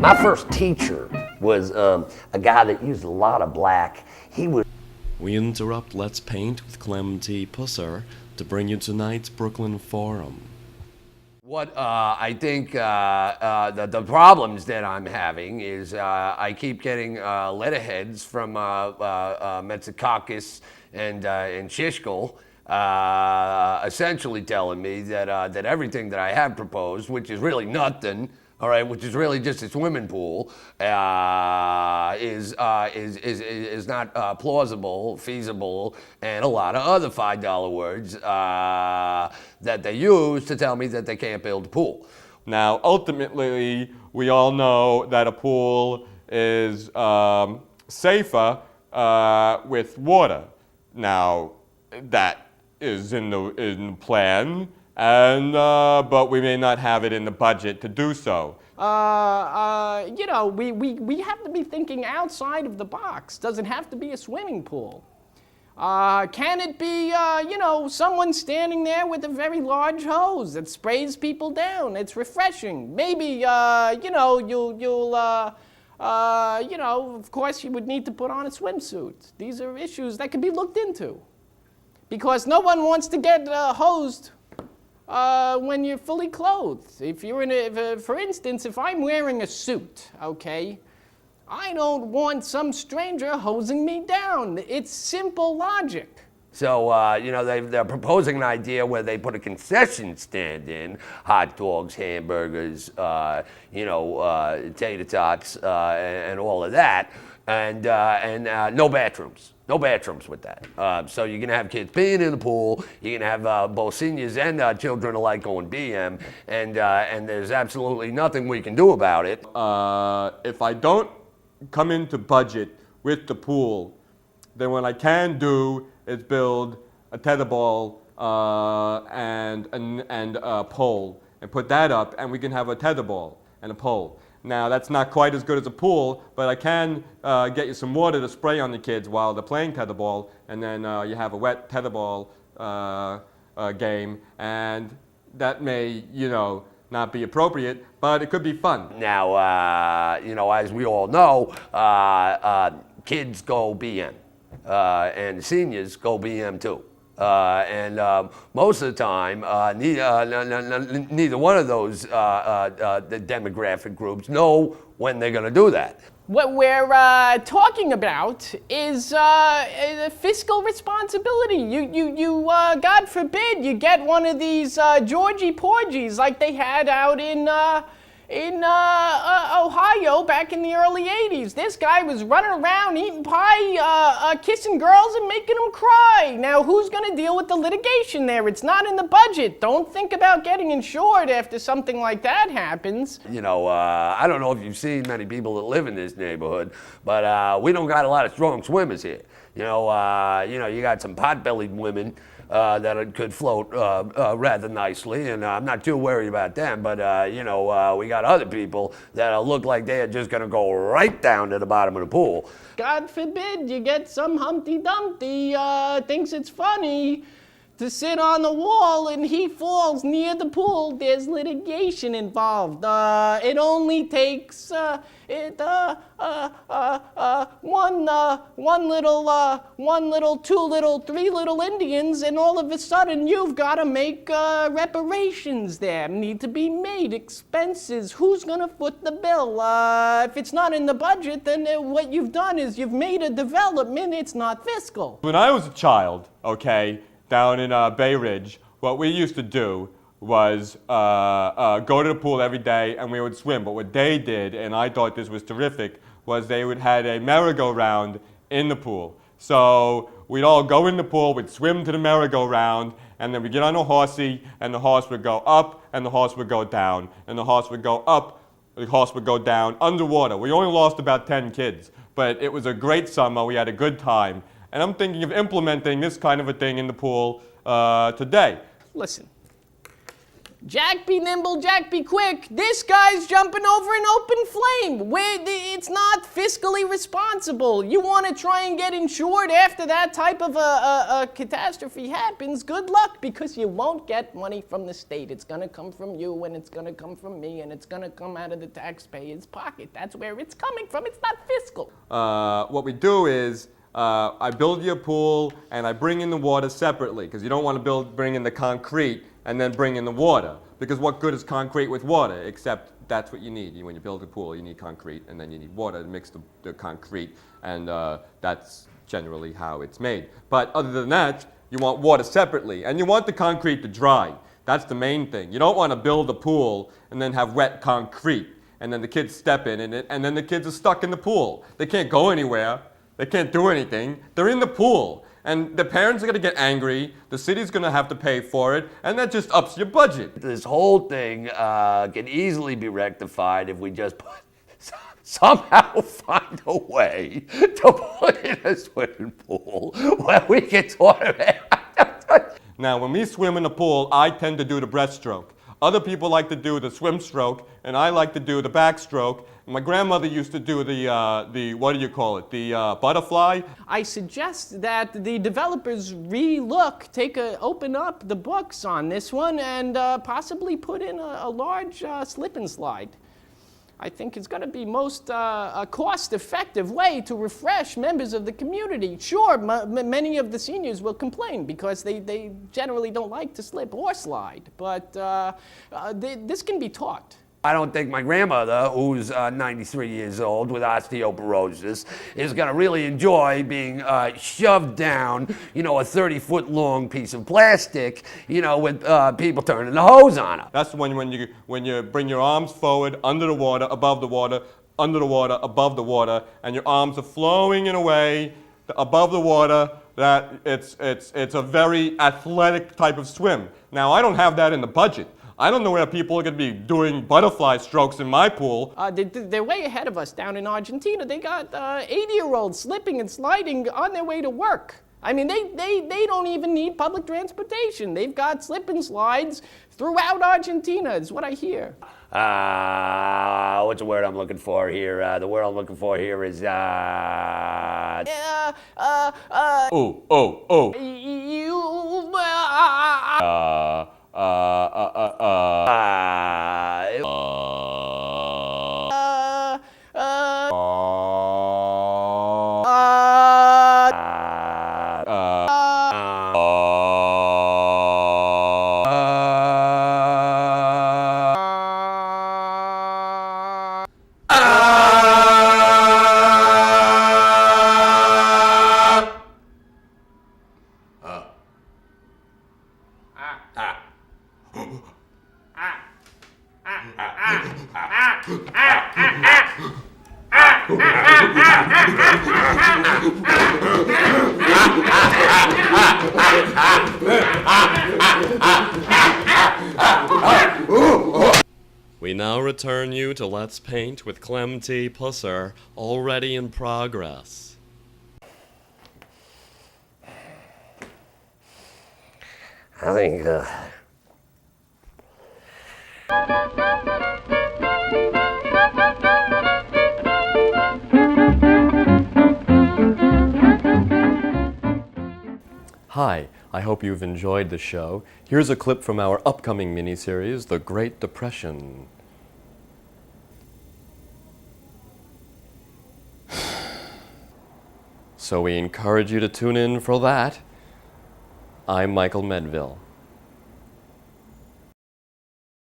My first teacher was a guy that used a lot of black. We interrupt Let's Paint with Clem Pusser to bring you tonight's Brooklyn Forum. What I think the problems that I'm having is I keep getting letterheads from Metsakakis and Shishkel, essentially telling me that everything that I have proposed, which is really nothing, all right, which is really just a swimming pool, is not plausible, feasible, and a lot of other $5 words that they use to tell me that they can't build a pool. Now, ultimately, we all know that a pool is safer with water. Now, that is in the plan. But we may not have it in the budget to do so. You know, we have to be thinking outside of the box. Doesn't have to be a swimming pool. Can it be, you know, someone standing there with a very large hose that sprays people down? It's refreshing. Maybe, you know, you know, of course you would need to put on a swimsuit. These are issues that could be looked into. Because no one wants to get hosed when you're fully clothed. If you're for instance, if I'm wearing a suit, okay, I don't want some stranger hosing me down. It's simple logic. So, you know, they're proposing an idea where they put a concession stand in, hot dogs, hamburgers, you know, tater tots, and all of that, and no bathrooms. No bathrooms with that. So you're going to have kids peeing in the pool. You're going to have both seniors and children alike going BM, and there's absolutely nothing we can do about it. If I don't come into budget with the pool, then what I can do is build a tetherball and a pole and put that up, and we can have a tetherball and a pole. Now, that's not quite as good as a pool, but I can get you some water to spray on the kids while they're playing tetherball, and then you have a wet tetherball game, and that may, you know, not be appropriate, but it could be fun. Now, you know, as we all know, kids go BM, and seniors go BM too. And most of the time, neither one of those the demographic groups know when they're going to do that. What we're talking about is fiscal responsibility. You God forbid, you get one of these Georgie Porgies like they had out in Ohio back in the early 80s. This guy was running around eating pie, kissing girls and making them cry. Now, who's going to deal with the litigation there? It's not in the budget. Don't think about getting insured after something like that happens. You know, I don't know if you've seen many people that live in this neighborhood, but we don't got a lot of strong swimmers here. You know, you got some pot-bellied women that could float rather nicely, and I'm not too worried about them, but you know, we got other people that look like they're just going to go right down to the bottom of the pool. God forbid you get some Humpty Dumpty thinks it's funny to sit on the wall and he falls near the pool. There's litigation involved. It only takes one little, two little, three little Indians, and all of a sudden you've got to make reparations there. Need to be made, expenses. Who's going to foot the bill? If it's not in the budget, then what you've done is you've made a development. It's not fiscal. When I was a child, okay, down in Bay Ridge, what we used to do was go to the pool every day and we would swim. But what they did, and I thought this was terrific, was they would had a merry-go-round in the pool. So we'd all go in the pool, we'd swim to the merry-go-round, and then we'd get on a horsey, and the horse would go up, and the horse would go down, and the horse would go up, the horse would go down, underwater. We only lost about 10 kids, but it was a great summer. We had a good time. And I'm thinking of implementing this kind of a thing in the pool today. Listen, Jack be nimble, Jack be quick. This guy's jumping over an open flame. It's not fiscally responsible. You want to try and get insured after that type of a catastrophe happens, good luck, because you won't get money from the state. It's going to come from you, and it's going to come from me, and it's going to come out of the taxpayer's pocket. That's where it's coming from. It's not fiscal. What we do is I build you a pool and I bring in the water separately, because you don't want to bring in the concrete and then bring in the water, because what good is concrete with water, except that's what you need. When you build a pool, you need concrete and then you need water to mix the concrete, and that's generally how it's made. But other than that, you want water separately, and you want the concrete to dry. That's the main thing. You don't want to build a pool and then have wet concrete, and then the kids step in it, and then the kids are stuck in the pool. They can't go anywhere. They can't do anything. They're in the pool. And the parents are going to get angry, the city's going to have to pay for it, and that just ups your budget. This whole thing can easily be rectified if we just somehow find a way to put in a swimming pool where we can sort of... Now, when we swim in a pool, I tend to do the breaststroke. Other people like to do the swim stroke, and I like to do the backstroke. My grandmother used to do the what do you call it, the butterfly. I suggest that the developers open up the books on this one and possibly put in a large slip and slide. I think it's going to be most a cost-effective way to refresh members of the community. Sure, many of the seniors will complain because they generally don't like to slip or slide, but this can be taught. I don't think my grandmother, who's 93 years old with osteoporosis, is going to really enjoy being shoved down, a 30-foot long piece of plastic, with people turning the hose on her. That's when you bring your arms forward, under the water, above the water, under the water, above the water, and your arms are flowing in a way above the water that it's a very athletic type of swim. Now, I don't have that in the budget. I don't know where people are going to be doing butterfly strokes in my pool. They're way ahead of us down in Argentina. They got 80-year-olds slipping and sliding on their way to work. I mean, they don't even need public transportation. They've got slip and slides throughout Argentina, is what I hear. What's the word I'm looking for here? The word I'm looking for here is, We now return you to Let's Paint with Clem T. Pusser, already in progress. I think, Hi, I hope you've enjoyed the show. Here's a clip from our upcoming miniseries, The Great Depression. So we encourage you to tune in for that. I'm Michael Medville.